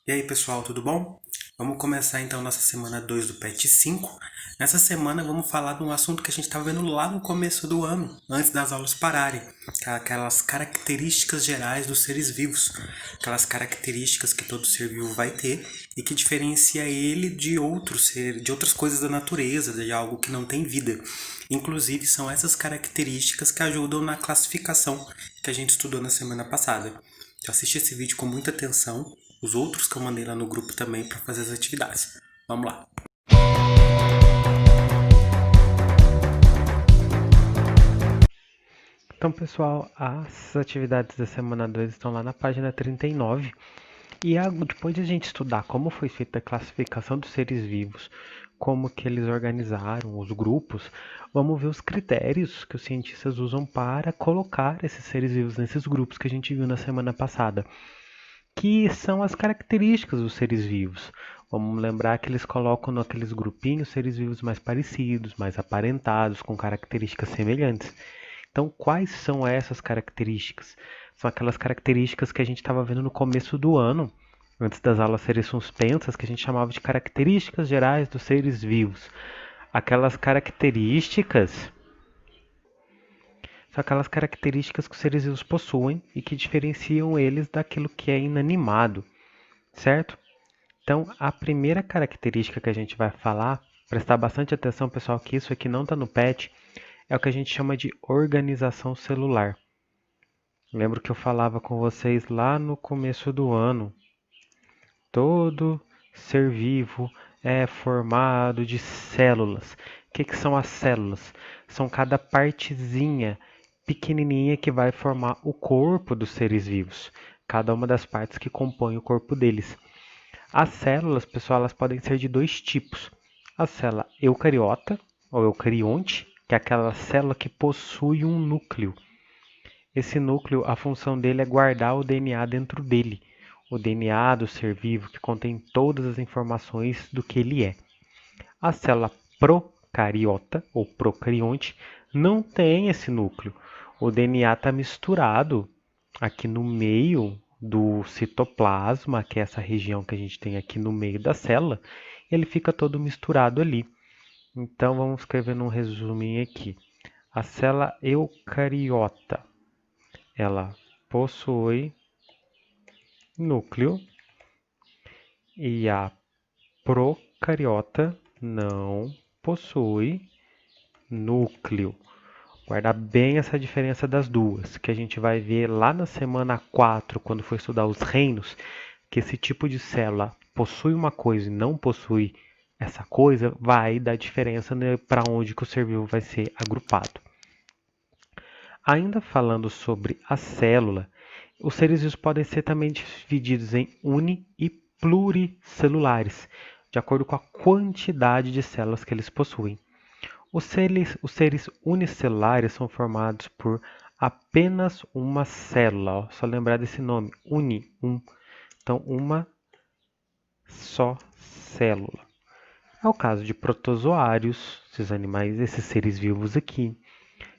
E aí pessoal, tudo bom? Vamos começar então nossa semana 2 do PET 5. Nessa semana vamos falar de um assunto que a gente estava vendo lá no começo do ano, antes das aulas pararem, que é aquelas características gerais dos seres vivos, aquelas características que todo ser vivo vai ter e que diferencia ele de outros seres, de outras coisas da natureza, de algo que não tem vida. Inclusive são essas características que ajudam na classificação que a gente estudou na semana passada. Então assiste esse vídeo com muita atenção, os outros que eu mandei lá no grupo também para fazer as atividades. Vamos lá. Então, pessoal, as atividades da semana 2 estão lá na página 39. E depois de a gente estudar como foi feita a classificação dos seres vivos, como que eles organizaram os grupos, vamos ver os critérios que os cientistas usam para colocar esses seres vivos nesses grupos que a gente viu na semana passada, que são as características dos seres vivos. Vamos lembrar que eles colocam naqueles grupinhos seres vivos mais parecidos, mais aparentados, com características semelhantes. Então, quais são essas características? São aquelas características que a gente estava vendo no começo do ano, antes das aulas serem suspensas, que a gente chamava de características gerais dos seres vivos. Aquelas características são aquelas características que os seres vivos possuem e que diferenciam eles daquilo que é inanimado, certo? Então, a primeira característica que a gente vai falar, prestar bastante atenção, pessoal, que isso aqui não está no PET, é o que a gente chama de organização celular. Lembro que eu falava com vocês lá no começo do ano. Todo ser vivo é formado de células. O que são as células? São cada partezinha pequenininha que vai formar o corpo dos seres vivos. Cada uma das partes que compõem o corpo deles. As células, pessoal, elas podem ser de dois tipos. A célula eucariota, ou eucarionte, que é aquela célula que possui um núcleo. Esse núcleo, a função dele é guardar o DNA dentro dele. O DNA do ser vivo, que contém todas as informações do que ele é. A célula procariota, ou procarionte, não tem esse núcleo. O DNA está misturado aqui no meio do citoplasma, que é essa região que a gente tem aqui no meio da célula, ele fica todo misturado ali. Então vamos escrever num resuminho aqui. A célula eucariota, ela possui núcleo e a procariota não possui núcleo. Guardar bem essa diferença das duas, que a gente vai ver lá na semana 4, quando for estudar os reinos, que esse tipo de célula possui uma coisa e não possui essa coisa, vai dar diferença, né, para onde que o ser vivo vai ser agrupado. Ainda falando sobre a célula, os seres vivos podem ser também divididos em uni e pluricelulares, de acordo com a quantidade de células que eles possuem. Os seres unicelulares são formados por apenas uma célula. Ó, só lembrar desse nome, uni, um. Então, uma só célula. É o caso de protozoários, esses animais, esses seres vivos aqui,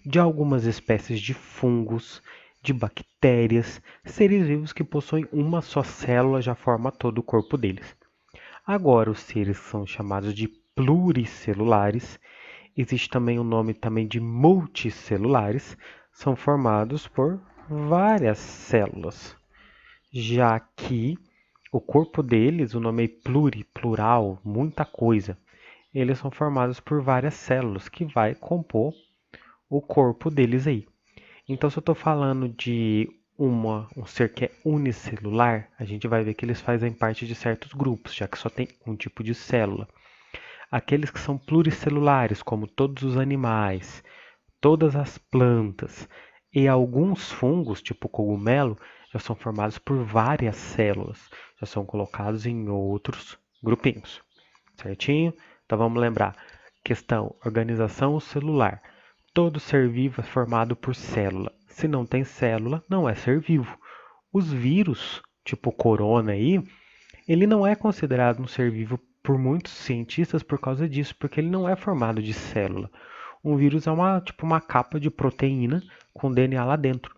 de algumas espécies de fungos, de bactérias, seres vivos que possuem uma só célula já forma todo o corpo deles. Agora, os seres que são chamados de pluricelulares, existe também o nome também de multicelulares, são formados por várias células, já que o corpo deles, o nome é plural, muita coisa, eles são formados por várias células que vai compor o corpo deles aí. Então, se eu estou falando de um ser que é unicelular, a gente vai ver que eles fazem parte de certos grupos, já que só tem um tipo de célula. Aqueles que são pluricelulares, como todos os animais, todas as plantas e alguns fungos, tipo cogumelo, já são formados por várias células, já são colocados em outros grupinhos. Certinho? Então vamos lembrar. Questão: organização celular. Todo ser vivo é formado por célula. Se não tem célula, não é ser vivo. Os vírus, tipo corona aí, ele não é considerado um ser vivo por muitos cientistas por causa disso, porque ele não é formado de célula. Um vírus é uma capa de proteína com DNA lá dentro.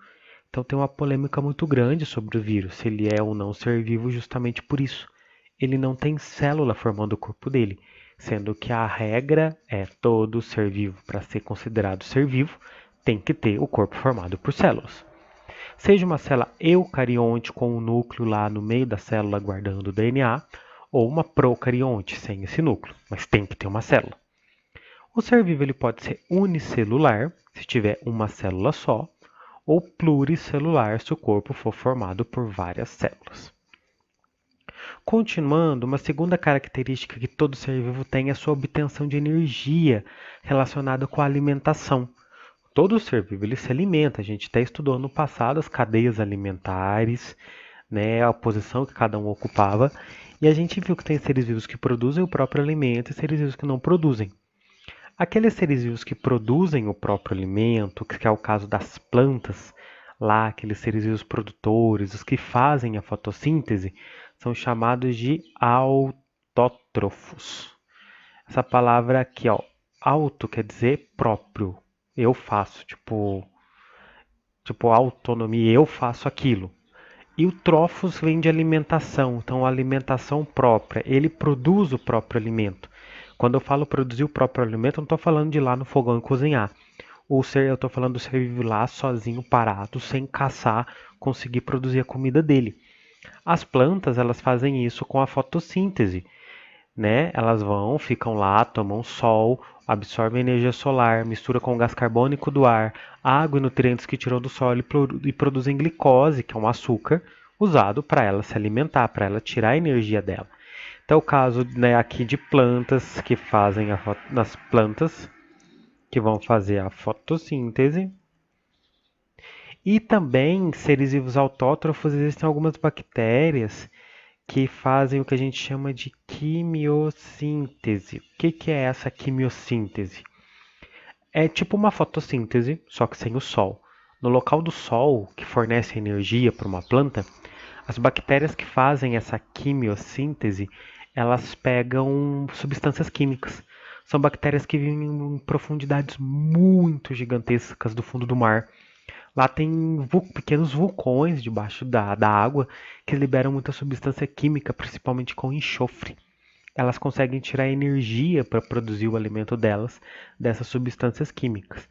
Então tem uma polêmica muito grande sobre o vírus, se ele é ou não ser vivo justamente por isso. ele não tem célula formando o corpo dele, sendo que a regra é todo ser vivo, para ser considerado ser vivo, tem que ter o corpo formado por células. Seja uma célula eucarionte com um núcleo lá no meio da célula guardando o DNA, ou uma procarionte sem esse núcleo, mas tem que ter uma célula. O ser vivo ele pode ser unicelular, se tiver uma célula só, ou pluricelular, se o corpo for formado por várias células. Continuando, uma segunda característica que todo ser vivo tem é a sua obtenção de energia relacionada com a alimentação. Todo ser vivo ele se alimenta, a gente até estudou no passado as cadeias alimentares, né, a posição que cada um ocupava, e a gente viu que tem seres vivos que produzem o próprio alimento e seres vivos que não produzem. Aqueles seres vivos que produzem o próprio alimento, que é o caso das plantas, lá aqueles seres vivos produtores, os que fazem a fotossíntese, são chamados de autótrofos. Essa palavra aqui, ó, auto quer dizer próprio. Eu faço, tipo autonomia, eu faço aquilo. E o trofos vem de alimentação, então alimentação própria, ele produz o próprio alimento. Quando eu falo produzir o próprio alimento, eu não estou falando de ir lá no fogão e cozinhar. Eu estou falando do ser vivo lá sozinho, parado, sem caçar, conseguir produzir a comida dele. As plantas, elas fazem isso com a fotossíntese, né? Elas ficam lá, tomam sol, absorvem energia solar, mistura com o gás carbônico do ar, água e nutrientes que tiram do solo e produzem glicose, que é um açúcar, usado para ela se alimentar, para ela tirar a energia dela. Então, o caso, né, aqui de plantas que fazem nas plantas que vão fazer a fotossíntese. E também, seres vivos autótrofos, existem algumas bactérias que fazem o que a gente chama de quimiossíntese. O que é essa quimiossíntese? É tipo uma fotossíntese, só que sem o sol. No local do sol, que fornece energia para uma planta, as bactérias que fazem essa quimiossíntese, elas pegam substâncias químicas. São bactérias que vivem em profundidades muito gigantescas do fundo do mar. Lá tem pequenos vulcões debaixo da água que liberam muita substância química, principalmente com enxofre. Elas conseguem tirar energia para produzir o alimento delas dessas substâncias químicas.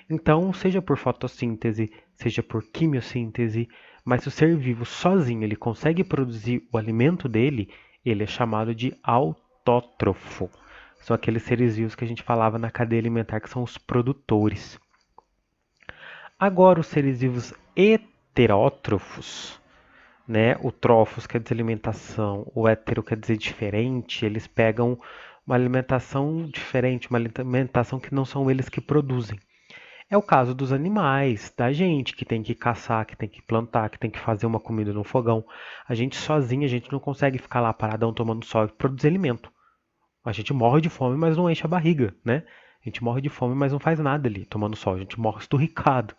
Então, seja por fotossíntese, seja por quimiossíntese, mas se o ser vivo sozinho ele consegue produzir o alimento dele, ele é chamado de autótrofo. São aqueles seres vivos que a gente falava na cadeia alimentar que são os produtores. Agora, os seres vivos heterótrofos, né? O trófos quer dizer alimentação, o hétero quer dizer diferente, eles pegam uma alimentação diferente, uma alimentação que não são eles que produzem. É o caso dos animais, da gente que tem que caçar, que tem que plantar, que tem que fazer uma comida no fogão. A gente sozinho, a gente não consegue ficar lá paradão tomando sol e produzir alimento. A gente morre de fome, mas não enche a barriga, né? A gente morre de fome, mas não faz nada ali tomando sol. A gente morre esturricado.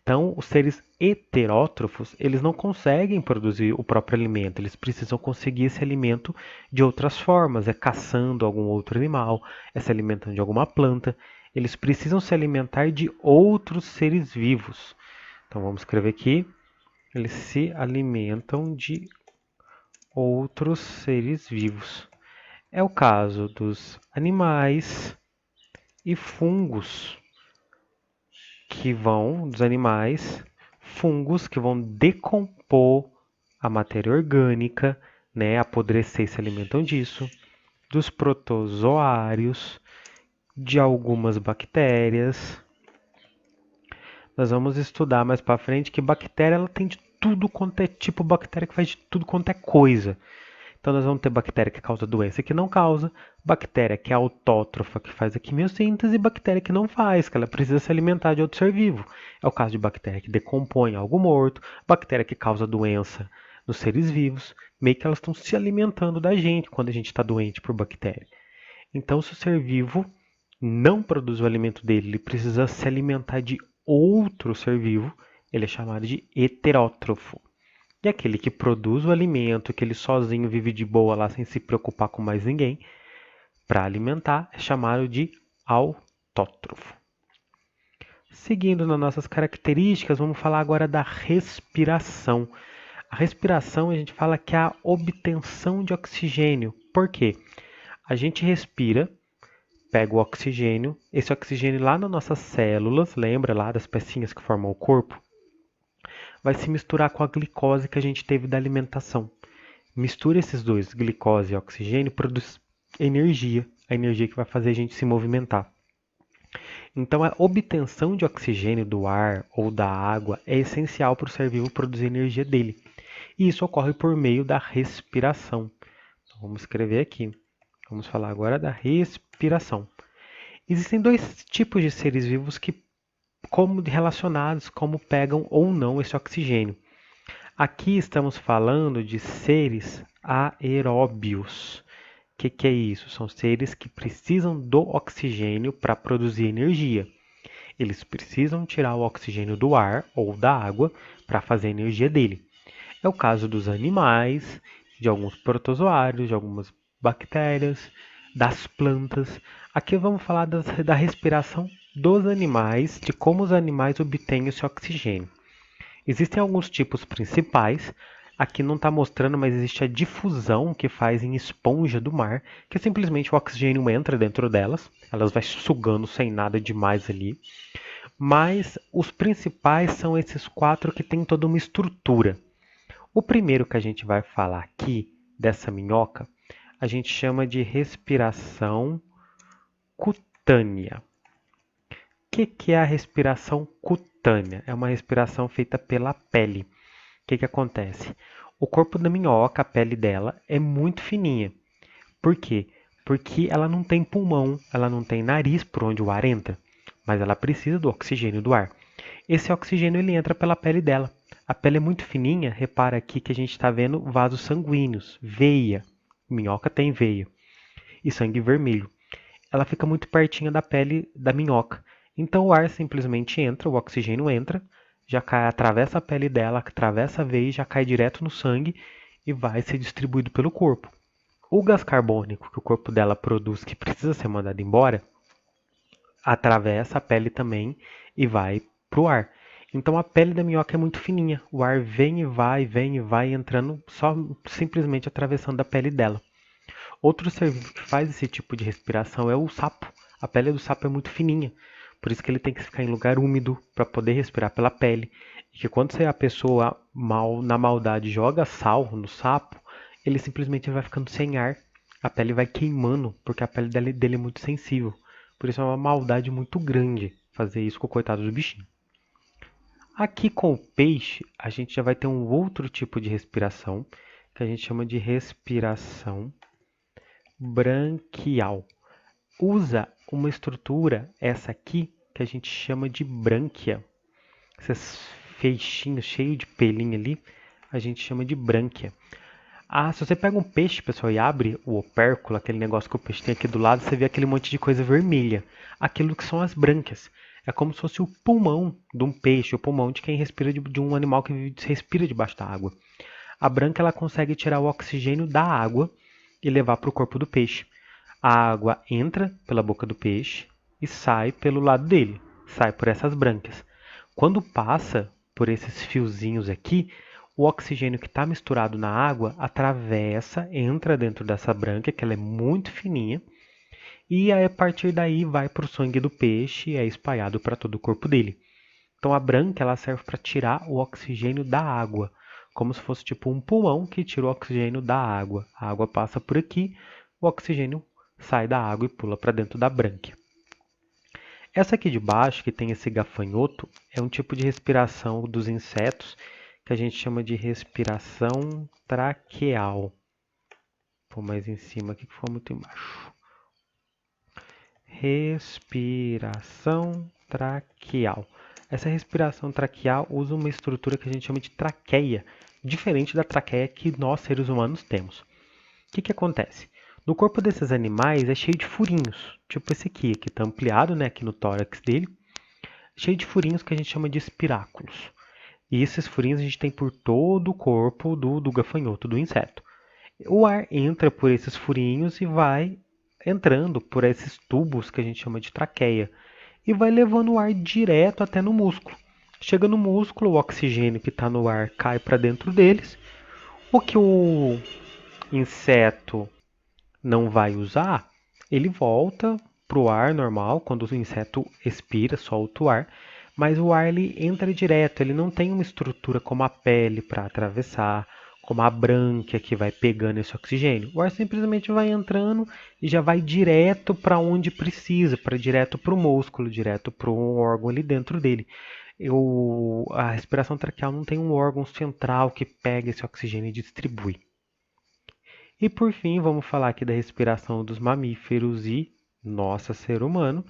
Então, os seres heterótrofos, eles não conseguem produzir o próprio alimento, eles precisam conseguir esse alimento de outras formas, é caçando algum outro animal, é se alimentando de alguma planta, eles precisam se alimentar de outros seres vivos. Então, vamos escrever aqui, eles se alimentam de outros seres vivos. É o caso dos animais e fungos dos animais, fungos que vão decompor a matéria orgânica, né, apodrecer e se alimentam disso, dos protozoários, de algumas bactérias. Nós vamos estudar mais para frente que bactéria ela tem de tudo quanto é tipo bactéria que faz de tudo quanto é coisa. Então nós vamos ter bactéria que causa doença e que não causa, bactéria que é autótrofa, que faz a quimiossíntese, e bactéria que não faz, que ela precisa se alimentar de outro ser vivo. É o caso de bactéria que decompõe algo morto, bactéria que causa doença nos seres vivos, meio que elas estão se alimentando da gente quando a gente está doente por bactéria. Então, se o ser vivo não produz o alimento dele, ele precisa se alimentar de outro ser vivo, ele é chamado de heterótrofo. E aquele que produz o alimento, que ele sozinho vive de boa lá sem se preocupar com mais ninguém, para alimentar, é chamado de autótrofo. Seguindo nas nossas características, vamos falar agora da respiração. A respiração, a gente fala que é a obtenção de oxigênio. Por quê? A gente respira, pega o oxigênio, esse oxigênio lá nas nossas células, lembra lá das pecinhas que formam o corpo? Vai se misturar com a glicose que a gente teve da alimentação. Mistura esses dois, glicose e oxigênio, produz energia, a energia que vai fazer a gente se movimentar. Então, a obtenção de oxigênio do ar ou da água é essencial para o ser vivo produzir energia dele. E isso ocorre por meio da respiração. Então, vamos escrever aqui. Vamos falar agora da respiração. Existem dois tipos de seres vivos que, como relacionados, como pegam ou não esse oxigênio. Aqui estamos falando de seres aeróbios. O que é isso? São seres que precisam do oxigênio para produzir energia. Eles precisam tirar o oxigênio do ar ou da água para fazer a energia dele. É o caso dos animais, de alguns protozoários, de algumas bactérias, das plantas. Aqui vamos falar da respiração dos animais, de como os animais obtêm esse oxigênio. Existem alguns tipos principais. Aqui não está mostrando, mas existe a difusão que faz em esponja do mar, que simplesmente o oxigênio entra dentro delas, elas vai sugando sem nada demais ali. Mas os principais são esses quatro que têm toda uma estrutura. O primeiro que a gente vai falar aqui, dessa minhoca, a gente chama de respiração cutânea. O que é a respiração cutânea? É uma respiração feita pela pele. O que acontece? O corpo da minhoca, a pele dela, é muito fininha. Por quê? Porque ela não tem pulmão, ela não tem nariz por onde o ar entra, mas ela precisa do oxigênio do ar. Esse oxigênio ele entra pela pele dela. A pele é muito fininha, repara aqui que a gente está vendo vasos sanguíneos, veia. Minhoca tem veia. E sangue vermelho. Ela fica muito pertinho da pele da minhoca. Então o ar simplesmente entra, o oxigênio entra, já cai, atravessa a pele dela, atravessa a veia, já cai direto no sangue e vai ser distribuído pelo corpo. O gás carbônico que o corpo dela produz, que precisa ser mandado embora, atravessa a pele também e vai para o ar. Então a pele da minhoca é muito fininha, o ar vem e vai entrando só simplesmente atravessando a pele dela. Outro ser vivo que faz esse tipo de respiração é o sapo. A pele do sapo é muito fininha, por isso que ele tem que ficar em lugar úmido para poder respirar pela pele. E que quando a pessoa na maldade joga sal no sapo, ele simplesmente vai ficando sem ar. A pele vai queimando, porque a pele dele é muito sensível. Por isso é uma maldade muito grande fazer isso com o coitado do bichinho. Aqui com o peixe, a gente já vai ter um outro tipo de respiração, que a gente chama de respiração branquial. Usa uma estrutura, essa aqui, que a gente chama de brânquia. Esses feixinhos cheios de pelinho ali, a gente chama de brânquia. Se você pega um peixe, pessoal, e abre o opérculo, aquele negócio que o peixe tem aqui do lado, você vê aquele monte de coisa vermelha. Aquilo que são as brânquias. É como se fosse o pulmão de um peixe, o pulmão de quem respira de um animal que respira debaixo da água. A brânquia ela consegue tirar o oxigênio da água e levar para o corpo do peixe. A água entra pela boca do peixe e sai pelo lado dele, sai por essas brânquias. Quando passa por esses fiozinhos aqui, o oxigênio que está misturado na água atravessa, entra dentro dessa brânquia, que ela é muito fininha, e aí, a partir daí vai para o sangue do peixe e é espalhado para todo o corpo dele. Então a brânquia ela serve para tirar o oxigênio da água, como se fosse tipo um pulmão que tira o oxigênio da água. A água passa por aqui, o oxigênio sai da água e pula para dentro da brânquia. Essa aqui de baixo, que tem esse gafanhoto, é um tipo de respiração dos insetos que a gente chama de respiração traqueal. Vou mais em cima aqui que foi muito embaixo. Respiração traqueal. Essa respiração traqueal usa uma estrutura que a gente chama de traqueia, diferente da traqueia que nós seres humanos temos. O que acontece? No corpo desses animais é cheio de furinhos, tipo esse aqui que está ampliado, né, aqui no tórax dele, cheio de furinhos que a gente chama de espiráculos. E esses furinhos a gente tem por todo o corpo do gafanhoto, do inseto. O ar entra por esses furinhos e vai entrando por esses tubos que a gente chama de traqueia e vai levando o ar direto até no músculo. Chega no músculo, o oxigênio que está no ar cai para dentro deles. O que o inseto não vai usar, ele volta para o ar normal, quando o inseto expira, solta o ar, mas o ar ele entra direto, ele não tem uma estrutura como a pele para atravessar, como a brânquia que vai pegando esse oxigênio. O ar simplesmente vai entrando e já vai direto para onde precisa, para direto para o músculo, direto para um órgão ali dentro dele. A respiração traqueal não tem um órgão central que pega esse oxigênio e distribui. E por fim, vamos falar aqui da respiração dos mamíferos e nosso ser humano,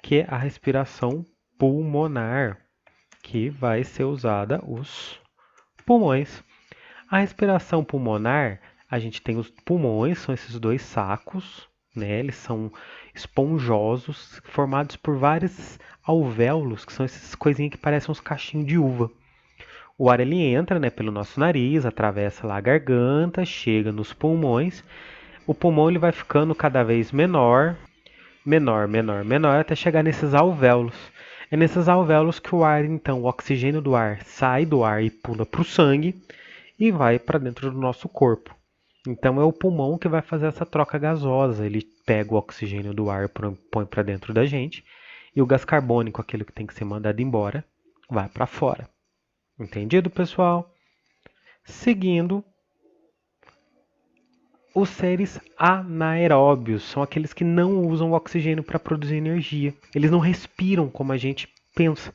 que é a respiração pulmonar, que vai ser usada os pulmões. A respiração pulmonar, a gente tem os pulmões, são esses dois sacos, né? Eles são esponjosos, formados por vários alvéolos, que são essas coisinhas que parecem uns cachinhos de uva. O ar ele entra, né, pelo nosso nariz, atravessa lá a garganta, chega nos pulmões. O pulmão ele vai ficando cada vez menor, menor, até chegar nesses alvéolos. É nesses alvéolos que o ar, então, o oxigênio do ar sai do ar e pula para o sangue e vai para dentro do nosso corpo. Então é o pulmão que vai fazer essa troca gasosa. Ele pega o oxigênio do ar, põe para dentro da gente, e o gás carbônico, aquele que tem que ser mandado embora, vai para fora. Entendido, pessoal? Seguindo, os seres anaeróbios são aqueles que não usam o oxigênio para produzir energia. Eles não respiram como a gente pensa.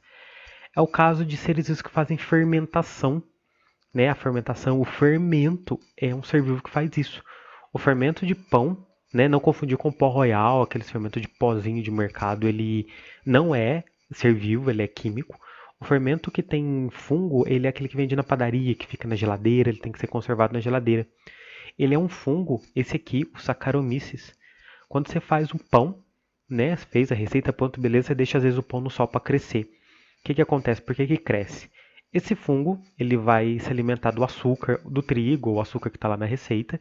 É o caso de seres vivos que fazem fermentação. Né? A fermentação, o fermento, é um ser vivo que faz isso. O fermento de pão, né? Não confundir com o pó royal, aquele fermento de pozinho de mercado, ele não é ser vivo, ele é químico. O fermento que tem fungo, ele é aquele que vende na padaria, que fica na geladeira, ele tem que ser conservado na geladeira. Ele é um fungo, esse aqui, o Saccharomyces. Quando você faz um pão, né, fez a receita, pronto, beleza, você deixa às vezes o pão no sol para crescer. O que acontece? Por que cresce? Esse fungo, ele vai se alimentar do açúcar, do trigo, ou açúcar que está lá na receita,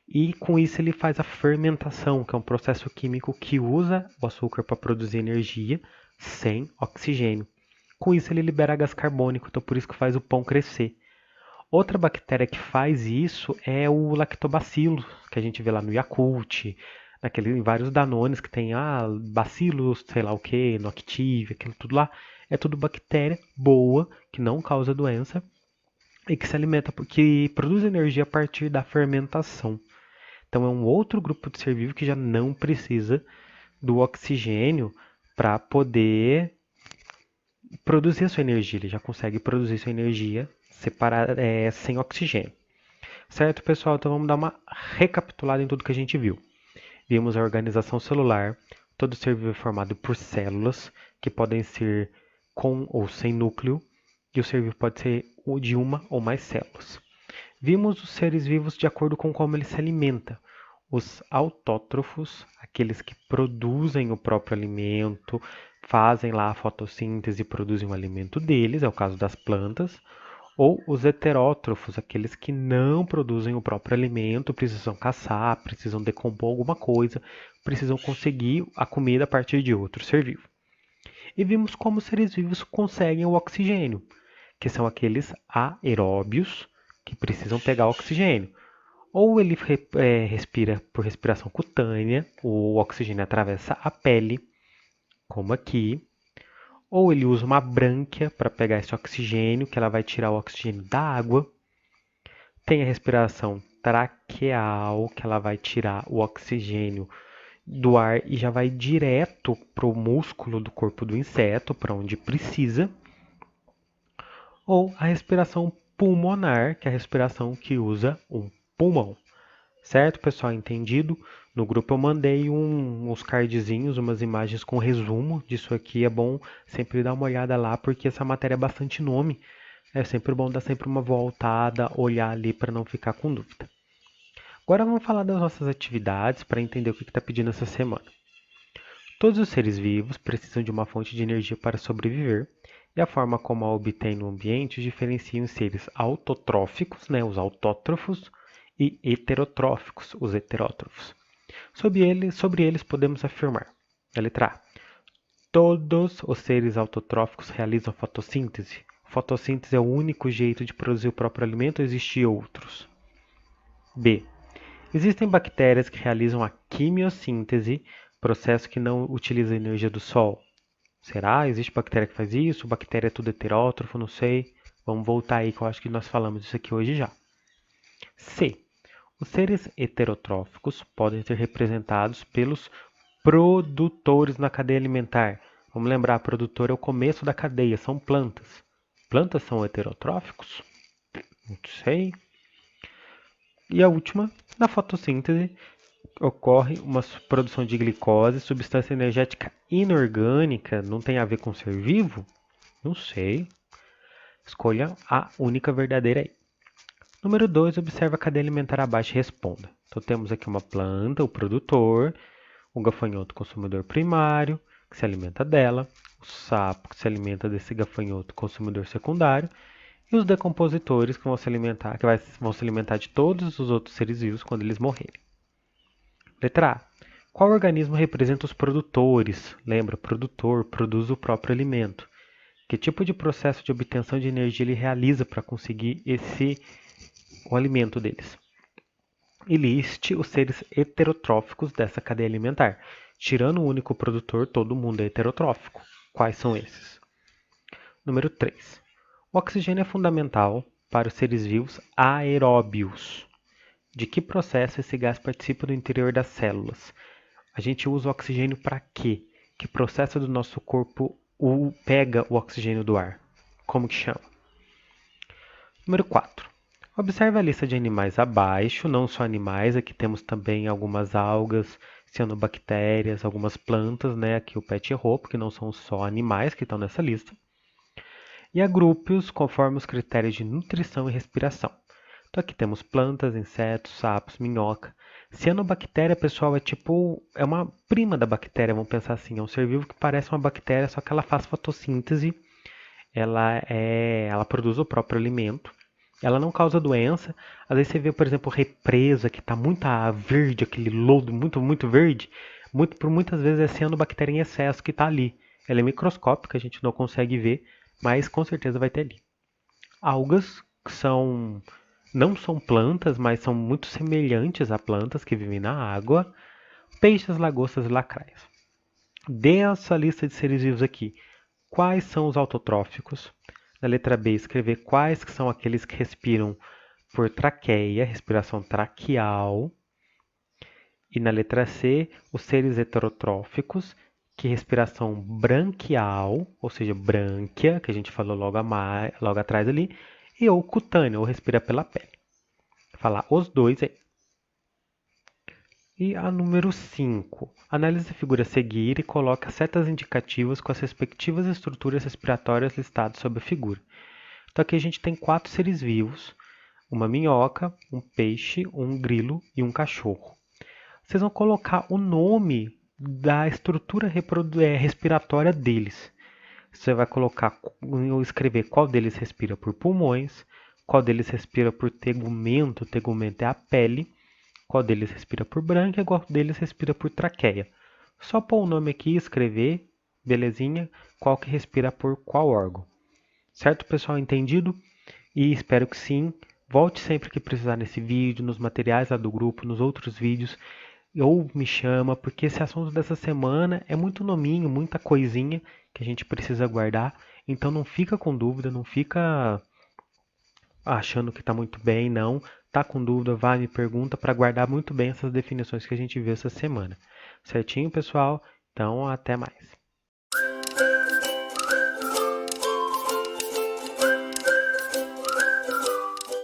e com isso ele faz a fermentação, que é um processo químico que usa o açúcar para produzir energia sem oxigênio. Com isso ele libera gás carbônico, então por isso que faz o pão crescer. Outra bactéria que faz isso é o lactobacillus, que a gente vê lá no Yakult, em vários danones que tem bacilos, sei lá o que, no Active, aquilo tudo lá. É tudo bactéria boa, que não causa doença e que se alimenta, que produz energia a partir da fermentação. Então é um outro grupo de ser vivo que já não precisa do oxigênio para poder produzir a sua energia. Ele já consegue produzir sua energia sem oxigênio. Certo, pessoal? Então vamos dar uma recapitulada em tudo que a gente viu. Vimos a organização celular. Todo ser vivo é formado por células, que podem ser com ou sem núcleo, e o ser vivo pode ser de uma ou mais células. Vimos os seres vivos de acordo com como ele se alimenta. Os autótrofos, aqueles que produzem o próprio alimento, fazem lá a fotossíntese e produzem o alimento deles, é o caso das plantas. Ou os heterótrofos, aqueles que não produzem o próprio alimento, precisam caçar, precisam decompor alguma coisa, precisam conseguir a comida a partir de outro ser vivo. E vimos como os seres vivos conseguem o oxigênio, que são aqueles aeróbios que precisam pegar oxigênio. Ou ele respira por respiração cutânea, o oxigênio atravessa a pele, como aqui. Ou ele usa uma brânquia para pegar esse oxigênio, que ela vai tirar o oxigênio da água. Tem a respiração traqueal, que ela vai tirar o oxigênio do ar e já vai direto para o músculo do corpo do inseto, para onde precisa. Ou a respiração pulmonar, que é a respiração que usa um pulmão. Certo, pessoal? Entendido? No grupo eu mandei uns cardzinhos, umas imagens com resumo disso aqui. É bom sempre dar uma olhada lá, porque essa matéria é bastante nome. É sempre bom dar sempre uma voltada, olhar ali para não ficar com dúvida. Agora vamos falar das nossas atividades para entender o que está pedindo essa semana. Todos os seres vivos precisam de uma fonte de energia para sobreviver, e a forma como a obtém no ambiente diferencia os seres autotróficos, né, os autótrofos, e heterotróficos, os heterótrofos. Sobre eles podemos afirmar: a letra A. Todos os seres autotróficos realizam fotossíntese? Fotossíntese é o único jeito de produzir o próprio alimento ou existem outros? B. Existem bactérias que realizam a quimiossíntese, processo que não utiliza a energia do sol? Será? Existe bactéria que faz isso? Bactéria é tudo heterótrofo? Não sei. Vamos voltar aí que eu acho que nós falamos disso aqui hoje já. C. Os seres heterotróficos podem ser representados pelos produtores na cadeia alimentar. Vamos lembrar, produtor é o começo da cadeia, são plantas. Plantas são heterotróficos? Não sei. E a última, na fotossíntese ocorre uma produção de glicose, substância energética inorgânica, não tem a ver com ser vivo? Não sei. Escolha a única verdadeira aí. Número 2, observa a cadeia alimentar abaixo e responda. Então temos aqui uma planta, o produtor, o gafanhoto consumidor primário, que se alimenta dela, o sapo que se alimenta desse gafanhoto consumidor secundário, e os decompositores que vão se alimentar de todos os outros seres vivos quando eles morrerem. Letra A. Qual organismo representa os produtores? Lembra, produtor produz o próprio alimento. Que tipo de processo de obtenção de energia ele realiza para conseguir o alimento deles? E liste os seres heterotróficos dessa cadeia alimentar. Tirando o único produtor, todo mundo é heterotrófico. Quais são esses? Número 3. O oxigênio é fundamental para os seres vivos aeróbios. De que processo esse gás participa no interior das células? A gente usa o oxigênio para quê? Que processo do nosso corpo pega o oxigênio do ar? Como que chama? Número 4. Observe a lista de animais abaixo, não só animais, aqui temos também algumas algas, cianobactérias, algumas plantas, né? Aqui o Pet errou, porque não são só animais que estão nessa lista. E agrupe-os conforme os critérios de nutrição e respiração. Então aqui temos plantas, insetos, sapos, minhoca. Cianobactéria, pessoal, é uma prima da bactéria, vamos pensar assim, é um ser vivo que parece uma bactéria, só que ela faz fotossíntese, ela produz o próprio alimento, ela não causa doença. Às vezes você vê, por exemplo, represa que está muito verde, aquele lodo muito, muito verde, por muitas vezes é cianobactéria em excesso que está ali. Ela é microscópica, a gente não consegue ver, mas com certeza vai ter ali. Algas que não são plantas, mas são muito semelhantes a plantas que vivem na água. Peixes, lagostas e lacraias. Dessa lista de seres vivos aqui, quais são os autotróficos? Na letra B, escrever quais que são aqueles que respiram por traqueia, respiração traqueal. E na letra C, os seres heterotróficos, que respiração branquial, ou seja, brânquia, que a gente falou logo atrás ali, e ou cutânea, ou respira pela pele. Vou falar os dois aí. E a número 5. Analise a figura a seguir e coloque setas indicativas com as respectivas estruturas respiratórias listadas sob a figura. Então aqui a gente tem 4 seres vivos, uma minhoca, um peixe, um grilo e um cachorro. Vocês vão colocar o nome da estrutura respiratória deles. Você vai escrever qual deles respira por pulmões, qual deles respira por tegumento é a pele, qual deles respira por brânquia, qual deles respira por traqueia. Só pôr o nome aqui e escrever, belezinha, qual que respira por qual órgão. Certo, pessoal? Entendido? E espero que sim. Volte sempre que precisar nesse vídeo, nos materiais lá do grupo, nos outros vídeos, ou me chama, porque esse assunto dessa semana é muito nominho, muita coisinha que a gente precisa guardar. Então não fica com dúvida, não fica achando que está muito bem, não. Tá com dúvida, vai, me pergunta para guardar muito bem essas definições que a gente viu essa semana. Certinho, pessoal? Então, até mais.